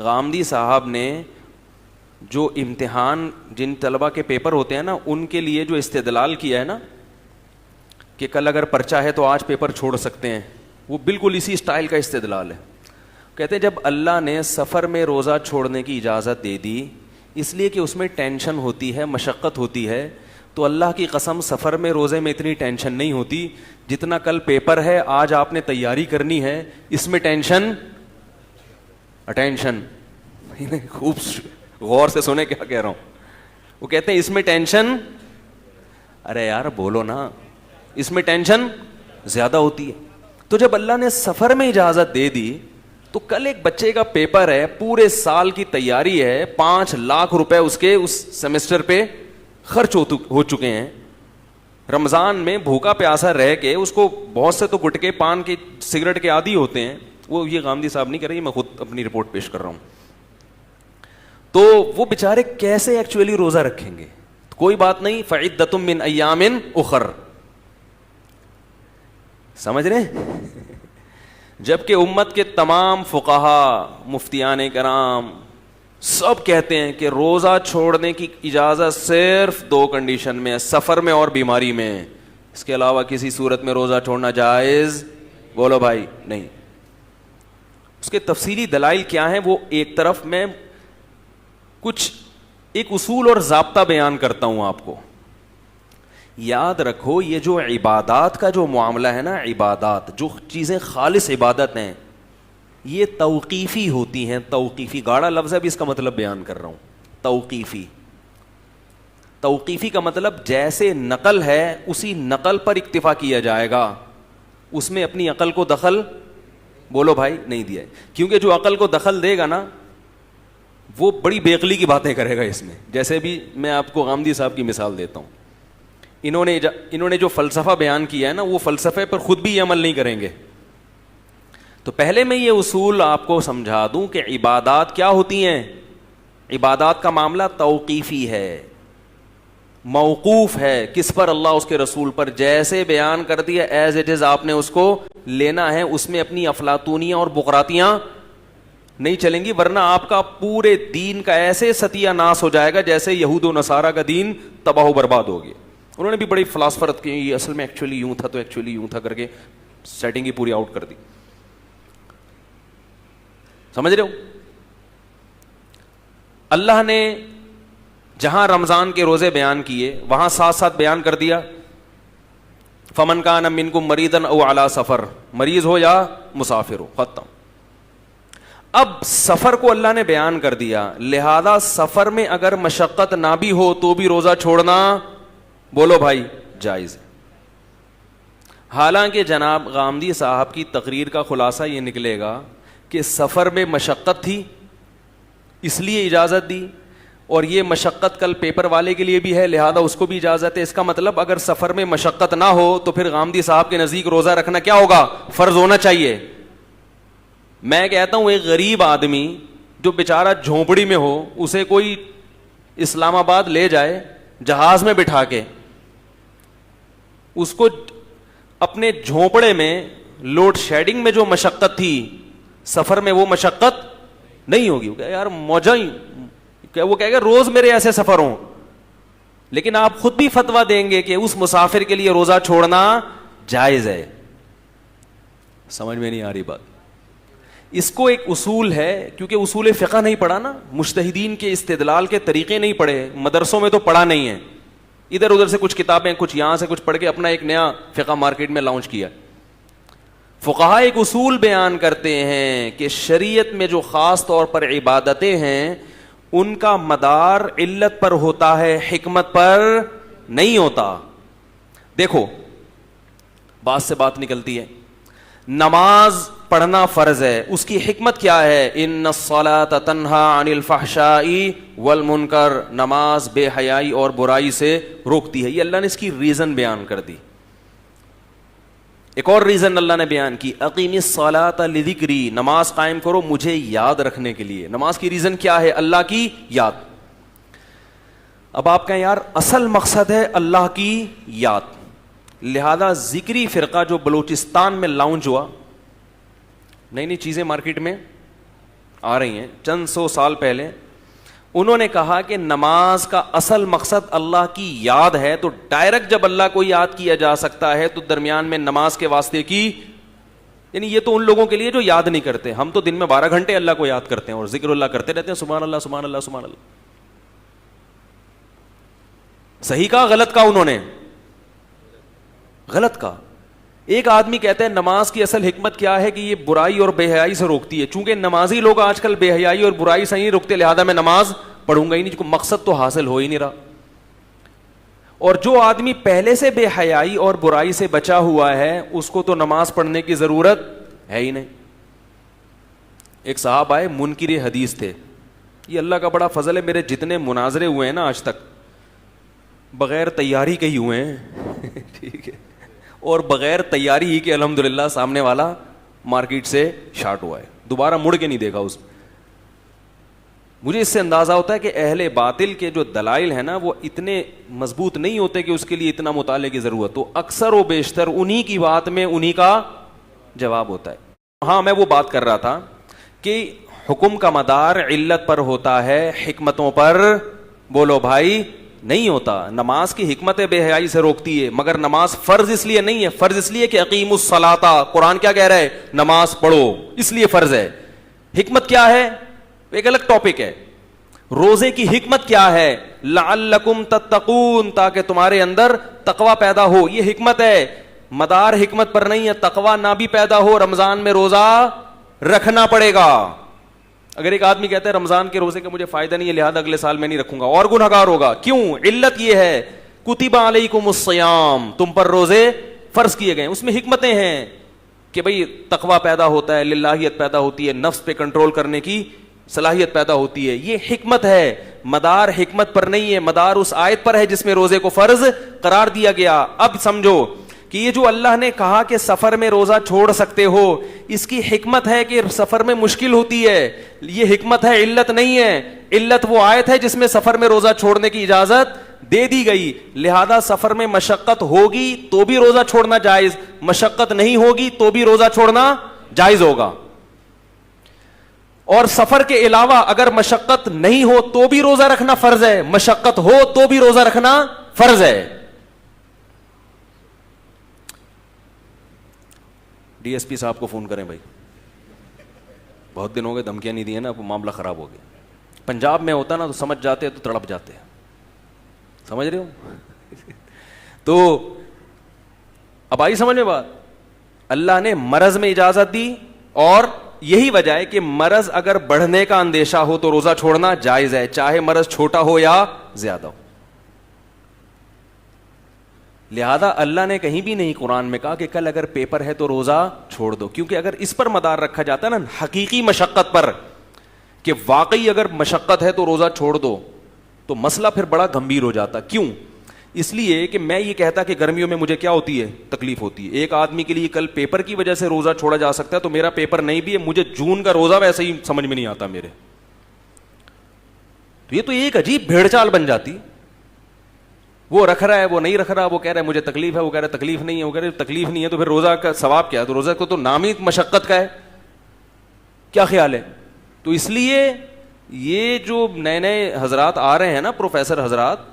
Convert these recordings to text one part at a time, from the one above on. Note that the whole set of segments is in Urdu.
غامدی صاحب نے جو امتحان جن طلبہ کے پیپر ہوتے ہیں نا ان کے لیے جو استدلال کیا ہے نا کہ کل اگر پرچہ ہے تو آج پیپر چھوڑ سکتے ہیں, وہ بالکل اسی اسٹائل کا استدلال ہے. کہتے ہیں جب اللہ نے سفر میں روزہ چھوڑنے کی اجازت دے دی اس لیے کہ اس میں ٹینشن ہوتی ہے, مشقت ہوتی ہے, تو اللہ کی قسم سفر میں روزے میں اتنی ٹینشن نہیں ہوتی جتنا کل پیپر ہے, آج آپ نے تیاری کرنی ہے, اس میں ٹینشن اٹینشن. خوب غور سے سنے کیا کہہ رہا ہوں. وہ کہتے ہیں اس میں ٹینشن, ارے یار بولو نا, اس میں ٹینشن زیادہ ہوتی ہے. تو جب اللہ نے سفر میں اجازت دے دی تو کل ایک بچے کا پیپر ہے, پورے سال کی تیاری ہے, 5 لاکھ روپے اس کے اس سیمسٹر پہ خرچ ہو چکے ہیں. رمضان میں بھوکا پیاسا رہ کے اس کو بہت سے تو گٹکے پان کے سگریٹ کے عادی ہوتے ہیں, وہ یہ غامدی صاحب نہیں کر رہی, میں خود اپنی رپورٹ پیش کر رہا ہوں. تو وہ بیچارے کیسے ایکچولی روزہ رکھیں گے؟ کوئی بات نہیں, فعدۃ من ایام اخر, سمجھ رہے ہیں؟ جبکہ امت کے تمام فقہا, مفتیان کرام سب کہتے ہیں کہ روزہ چھوڑنے کی اجازت صرف 2 کنڈیشن میں ہے, سفر میں اور بیماری میں. اس کے علاوہ کسی صورت میں روزہ چھوڑنا جائز, بولو بھائی, نہیں. اس کے تفصیلی دلائل کیا ہیں وہ ایک طرف میں کچھ ایک اصول اور ضابطہ بیان کرتا ہوں آپ کو. یاد رکھو یہ جو عبادات کا جو معاملہ ہے نا, عبادات جو چیزیں خالص عبادت ہیں یہ توقیفی ہوتی ہیں. توقیفی گاڑا لفظ ہے, بھی اس کا مطلب بیان کر رہا ہوں. توقیفی, توقیفی کا مطلب جیسے نقل ہے اسی نقل پر اکتفا کیا جائے گا, اس میں اپنی عقل کو دخل, بولو بھائی, نہیں دیا ہے. کیونکہ جو عقل کو دخل دے گا نا وہ بڑی بےعقلی کی باتیں کرے گا اس میں. جیسے بھی میں آپ کو غامدی صاحب کی مثال دیتا ہوں, انہوں نے جو فلسفہ بیان کیا ہے نا وہ فلسفے پر خود بھی یہ عمل نہیں کریں گے. تو پہلے میں یہ اصول آپ کو سمجھا دوں کہ عبادات کیا ہوتی ہیں. عبادات کا معاملہ توقیفی ہے, موقوف ہے. کس پر؟ اللہ اس کے رسول پر. جیسے بیان کر دیا ایز اٹ از آپ نے اس کو لینا ہے, اس میں اپنی افلاطونیاں اور بقراتیاں نہیں چلیں گی, ورنہ آپ کا پورے دین کا ایسے ستیہ ناس ہو جائے گا جیسے یہود و نصارہ کا دین تباہ و برباد ہو گیا. انہوں نے بھی بڑی فلاسفرت کی, یہ اصل میں ایکچولی یوں تھا تو ایکچولی یوں تھا کر کے سیٹنگ ہی پوری آؤٹ کر دی. سمجھ رہے ہو؟ اللہ نے جہاں رمضان کے روزے بیان کیے وہاں ساتھ ساتھ بیان کر دیا فمن کان منکم مریضا او علی سفر, مریض ہو یا مسافر ہو, ختم. اب سفر کو اللہ نے بیان کر دیا, لہذا سفر میں اگر مشقت نہ بھی ہو تو بھی روزہ چھوڑنا, بولو بھائی, جائز ہے. حالانکہ جناب غامدی صاحب کی تقریر کا خلاصہ یہ نکلے گا کہ سفر میں مشقت تھی اس لیے اجازت دی, اور یہ مشقت کل پیپر والے کے لیے بھی ہے لہذا اس کو بھی اجازت ہے. اس کا مطلب اگر سفر میں مشقت نہ ہو تو پھر غامدی صاحب کے نزدیک روزہ رکھنا کیا ہوگا؟ فرض ہونا چاہیے. میں کہتا ہوں ایک غریب آدمی جو بیچارہ جھونپڑی میں ہو, اسے کوئی اسلام آباد لے جائے جہاز میں بٹھا کے, اس کو اپنے جھونپڑے میں لوڈ شیڈنگ میں جو مشقت تھی سفر میں وہ مشقت نہیں ہوگی. یار موجہ ہی, وہ کہے گا روز میرے ایسے سفر ہوں. لیکن آپ خود بھی فتویٰ دیں گے کہ اس مسافر کے لیے روزہ چھوڑنا جائز ہے. سمجھ میں نہیں آ رہی بات؟ اس کو ایک اصول ہے, کیونکہ اصول فقہ نہیں پڑھا نا, مجتہدین کے استدلال کے طریقے نہیں پڑھے, مدرسوں میں تو پڑھا نہیں ہے, ادھر ادھر سے کچھ کتابیں کچھ یہاں سے کچھ پڑھ کے اپنا ایک نیا فقہ مارکیٹ میں لانچ کیا. فقہا ایک اصول بیان کرتے ہیں کہ شریعت میں جو خاص طور پر عبادتیں ہیں ان کا مدار علت پر ہوتا ہے, حکمت پر نہیں ہوتا. دیکھو بات سے بات نکلتی ہے, نماز پڑھنا فرض ہے, اس کی حکمت کیا ہے؟ ان الصلاۃ تنہا عن الفحشاء والمنکر, نماز بے حیائی اور برائی سے روکتی ہے. یہ اللہ نے اس کی ریزن بیان کر دی. ایک اور ریزن اللہ نے بیان کی, اقیم الصلاۃ لذکری, نماز قائم کرو مجھے یاد رکھنے کے لیے. نماز کی ریزن کیا ہے؟ اللہ کی یاد. اب آپ کہیں یار اصل مقصد ہے اللہ کی یاد, لہذا ذکری فرقہ جو بلوچستان میں لانچ ہوا, نئی نئی چیزیں مارکیٹ میں, آ رہی ہیں چند سو سال پہلے. انہوں نے کہا کہ نماز کا اصل مقصد اللہ کی یاد ہے, تو ڈائریکٹ جب اللہ کو یاد کیا جا سکتا ہے تو درمیان میں نماز کے واسطے کی, یعنی یہ تو ان لوگوں کے لیے جو یاد نہیں کرتے. ہم تو دن میں 12 گھنٹے اللہ کو یاد کرتے ہیں اور ذکر اللہ کرتے رہتے ہیں, سبحان اللہ سبحان اللہ سبحان اللہ. صحیح کہا غلط کہا انہوں نے؟ غلط کہا. ایک آدمی کہتا ہے نماز کی اصل حکمت کیا ہے کہ یہ برائی اور بے حیائی سے روکتی ہے. چونکہ نمازی لوگ آج کل بے حیائی اور برائی سے نہیں روکتے, لہذا میں نماز پڑھوں گا ہی نہیں, مقصد تو حاصل ہو ہی نہیں رہا. اور جو آدمی پہلے سے بے حیائی اور برائی سے بچا ہوا ہے اس کو تو نماز پڑھنے کی ضرورت ہے ہی نہیں. ایک صاحب آئے منکر حدیث تھے. یہ اللہ کا بڑا فضل ہے, میرے جتنے مناظرے ہوئے ہیں نا آج تک بغیر تیاری کے ہی ہوئے ہیں ٹھیک ہے, اور بغیر تیاری ہی کہ الحمدللہ سامنے والا مارکیٹ سے شارٹ ہوا ہے, دوبارہ مڑ کے نہیں دیکھا اس. مجھے اس سے اندازہ ہوتا ہے کہ اہل باطل کے جو دلائل ہیں نا وہ اتنے مضبوط نہیں ہوتے کہ اس کے لیے اتنا مطالعے کی ضرورت ہو. اکثر و بیشتر انہی کی بات میں انہی کا جواب ہوتا ہے. ہاں میں وہ بات کر رہا تھا کہ حکم کا مدار علت پر ہوتا ہے, حکمتوں پر بولو بھائی نہیں ہوتا. نماز کی حکمت بے حیائی سے روکتی ہے, مگر نماز فرض اس لیے نہیں ہے. فرض اس لیے کہ اقیم الصلاۃ, قرآن کیا کہہ رہا ہے, نماز پڑھو, اس لیے فرض ہے. حکمت کیا ہے ایک الگ ٹاپک ہے. روزے کی حکمت کیا ہے, لعلکم تتقون, تاکہ تمہارے اندر تقوی پیدا ہو, یہ حکمت ہے. مدار حکمت پر نہیں ہے. تقوی نہ بھی پیدا ہو رمضان میں روزہ رکھنا پڑے گا. اگر ایک آدمی کہتا ہے رمضان کے روزے کا مجھے فائدہ نہیں ہے لہذا اگلے سال میں نہیں رکھوں گا, اور گنہگار ہوگا. کیوں؟ علت یہ ہے کتب علیکم الصیام, تم پر روزے فرض کیے گئے. اس میں حکمتیں ہیں کہ بھئی تقوی پیدا ہوتا ہے, للہیت پیدا ہوتی ہے, نفس پہ کنٹرول کرنے کی صلاحیت پیدا ہوتی ہے. یہ حکمت ہے. مدار حکمت پر نہیں ہے, مدار اس آیت پر ہے جس میں روزے کو فرض قرار دیا گیا. اب سمجھو کہ یہ جو اللہ نے کہا کہ سفر میں روزہ چھوڑ سکتے ہو, اس کی حکمت ہے کہ سفر میں مشکل ہوتی ہے. یہ حکمت ہے, علت نہیں ہے. علت وہ آیت ہے جس میں سفر میں روزہ چھوڑنے کی اجازت دے دی گئی. لہذا سفر میں مشقت ہوگی تو بھی روزہ چھوڑنا جائز, مشقت نہیں ہوگی تو بھی روزہ چھوڑنا جائز ہوگا. اور سفر کے علاوہ اگر مشقت نہیں ہو تو بھی روزہ رکھنا فرض ہے, مشقت ہو تو بھی روزہ رکھنا فرض ہے. ڈی ایس پی صاحب کو فون کریں بھائی, بہت دن ہو گئے, دھمکیاں نہیں دی ہیں نا, معاملہ خراب ہو گیا. پنجاب میں ہوتا نا تو سمجھ جاتے تو تڑپ جاتے ہیں, سمجھ رہے ہو تو اب آئی سمجھ میں بات. اللہ نے مرض میں اجازت دی, اور یہی وجہ ہے کہ مرض اگر بڑھنے کا اندیشہ ہو تو روزہ چھوڑنا جائز ہے, چاہے مرض چھوٹا ہو یا زیادہ ہو. لہذا اللہ نے کہیں بھی نہیں قرآن میں کہا کہ کل اگر پیپر ہے تو روزہ چھوڑ دو, کیونکہ اگر اس پر مدار رکھا جاتا ہے نا حقیقی مشقت پر کہ واقعی اگر مشقت ہے تو روزہ چھوڑ دو, تو مسئلہ پھر بڑا گمبھیر ہو جاتا. کیوں؟ اس لیے کہ میں یہ کہتا کہ گرمیوں میں مجھے کیا ہوتی ہے, تکلیف ہوتی ہے. ایک آدمی کے لیے کل پیپر کی وجہ سے روزہ چھوڑا جا سکتا ہے, تو میرا پیپر نہیں بھی ہے, مجھے جون کا روزہ ویسے ہی سمجھ میں نہیں آتا میرے. تو یہ تو ایک عجیب بھیڑ چال بن جاتی. وہ رکھ رہا ہے, وہ نہیں رکھ رہا, وہ کہہ رہا ہے مجھے تکلیف ہے, وہ کہہ رہا ہے تکلیف نہیں ہے, وہ کہہ رہا ہے تکلیف نہیں ہے, تو پھر روزہ کا ثواب کیا ہے؟ تو روزہ کو تو نام ہی مشقت کا ہے. کیا خیال ہے؟ تو اس لیے یہ جو نئے نئے حضرات آ رہے ہیں نا, پروفیسر حضرات,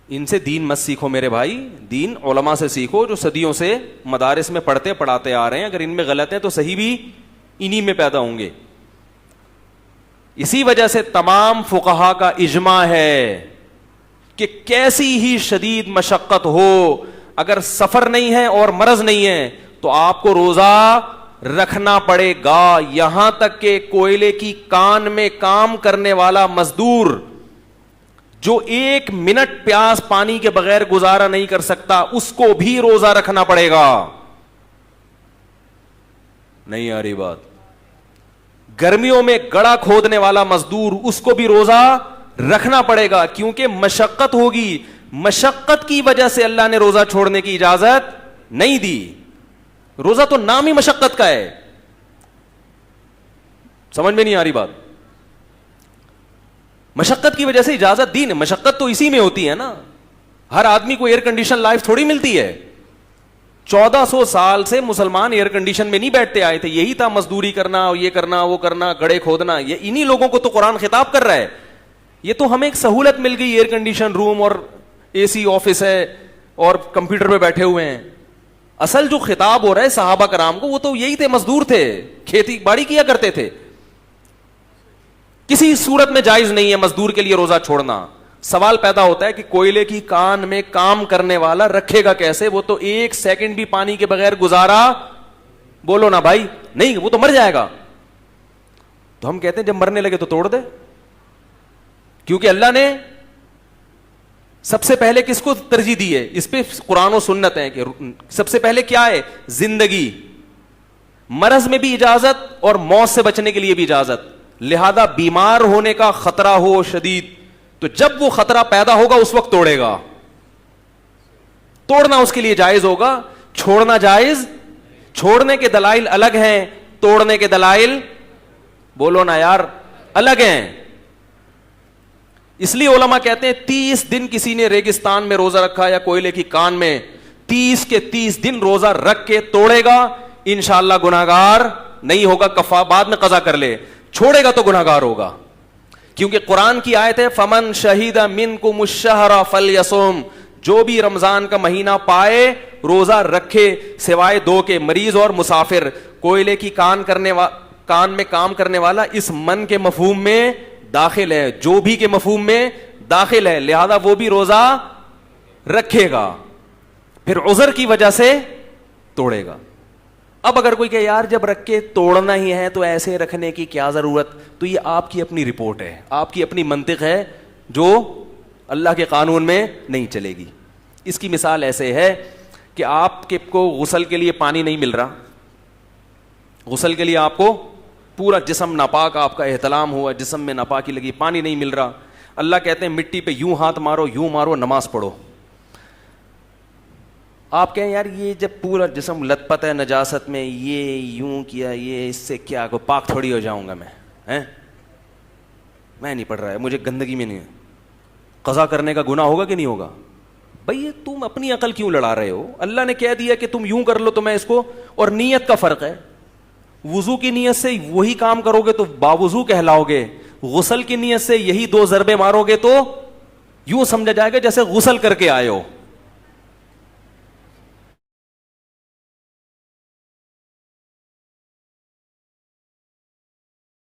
ان سے دین مت سیکھو میرے بھائی, دین علماء سے سیکھو جو صدیوں سے مدارس میں پڑھتے پڑھاتے آ رہے ہیں. اگر ان میں غلط ہیں تو صحیح بھی انہی میں پیدا ہوں گے. اسی وجہ سے تمام فقہا کا اجماع ہے کہ کیسی ہی شدید مشقت ہو, اگر سفر نہیں ہے اور مرض نہیں ہے تو آپ کو روزہ رکھنا پڑے گا. یہاں تک کہ کوئلے کی کان میں کام کرنے والا مزدور جو 1 منٹ پیاس پانی کے بغیر گزارا نہیں کر سکتا, اس کو بھی روزہ رکھنا پڑے گا. نہیں آ رہی بات؟ گرمیوں میں گڑا کھودنے والا مزدور, اس کو بھی روزہ رکھنا پڑے گا, کیونکہ مشقت ہوگی. مشقت کی وجہ سے اللہ نے روزہ چھوڑنے کی اجازت نہیں دی. روزہ تو نام ہی مشقت کا ہے. سمجھ میں نہیں آ رہی بات؟ مشقت کی وجہ سے اجازت دی. مشقت تو اسی میں ہوتی ہے نا. ہر آدمی کو ایئر کنڈیشن لائف تھوڑی ملتی ہے. 1400 سال سے مسلمان ایئر کنڈیشن میں نہیں بیٹھتے آئے تھے, یہی تھا مزدوری کرنا, یہ کرنا, وہ کرنا, گڑھے کھودنا. یہ انہی لوگوں کو تو قرآن خطاب کر رہا ہے. یہ تو ہمیں ایک سہولت مل گئی, ایئر کنڈیشن روم اور اے سی آفس ہے اور کمپیوٹر پہ بیٹھے ہوئے ہیں. اصل جو خطاب ہو رہا ہے صحابہ کرام کو, وہ تو یہی تھے, مزدور تھے, کھیتی باڑی کیا کرتے تھے. کسی صورت میں جائز نہیں ہے مزدور کے لیے روزہ چھوڑنا. سوال پیدا ہوتا ہے کہ کوئلے کی کان میں کام کرنے والا رکھے گا کیسے؟ وہ تو 1 سیکنڈ بھی پانی کے بغیر گزارا, بولو نا بھائی, نہیں, وہ تو مر جائے گا. تو ہم کہتے ہیں جب مرنے لگے تو توڑ دے, کیونکہ اللہ نے سب سے پہلے کس کو ترجیح دی ہے؟ اس پہ قرآن و سنت ہے کہ سب سے پہلے کیا ہے؟ زندگی. مرض میں بھی اجازت اور موت سے بچنے کے لیے بھی اجازت. لہذا بیمار ہونے کا خطرہ ہو شدید, تو جب وہ خطرہ پیدا ہوگا اس وقت توڑے گا. توڑنا اس کے لیے جائز ہوگا, چھوڑنا جائز. چھوڑنے کے دلائل الگ ہیں, توڑنے کے دلائل, بولو نا یار, الگ ہیں. اس لیے علماء کہتے ہیں 30 دن کسی نے ریگستان میں روزہ رکھا یا کوئلے کی کان میں, 30 کے 30 دن روزہ رکھ کے توڑے گا, انشاءاللہ گناہگار نہیں ہوگا. کفا بعد میں قضا کر لے, چھوڑے گا تو گناہگار ہوگا. کیونکہ قرآن کی آیت ہے فمن شہید منکم الشہر فلیصم, جو بھی رمضان کا مہینہ پائے روزہ رکھے, سوائے 2 کے, مریض اور مسافر. کوئلے کی کان میں کام کرنے والا اس من کے مفہوم میں داخل ہے, جو بھی کے مفہوم میں داخل ہے, لہذا وہ بھی روزہ رکھے گا, پھر عذر کی وجہ سے توڑے گا. اب اگر کوئی کہ یار جب رکھ کے توڑنا ہی ہے تو ایسے رکھنے کی کیا ضرورت, تو یہ آپ کی اپنی رپورٹ ہے, آپ کی اپنی منطق ہے جو اللہ کے قانون میں نہیں چلے گی. اس کی مثال ایسے ہے کہ آپ کو غسل کے لیے پانی نہیں مل رہا, غسل کے لیے آپ کو پورا جسم ناپاک, آپ کا احتلام ہوا, جسم میں ناپاکی لگی, پانی نہیں مل رہا. اللہ کہتے ہیں مٹی پہ یوں ہاتھ مارو, یوں مارو, نماز پڑھو. آپ کہیں یار یہ جب پورا جسم لت پت ہے نجاست میں, یہ یوں کیا, یہ اس سے کیا کو پاک تھوڑی ہو جاؤں گا میں نہیں پڑھ رہا ہے, مجھے گندگی میں نہیں ہے. قضا کرنے کا گناہ ہوگا کہ نہیں ہوگا؟ بھئی تم اپنی عقل کیوں لڑا رہے ہو؟ اللہ نے کہہ دیا کہ تم یوں کر لو تو میں اس کو, اور نیت کا فرق ہے. وضو کی نیت سے وہی کام کرو گے تو باوضو کہلاؤ گے, غسل کی نیت سے یہی 2 ضربے مارو گے تو یوں سمجھا جائے گا جیسے غسل کر کے آئے ہو.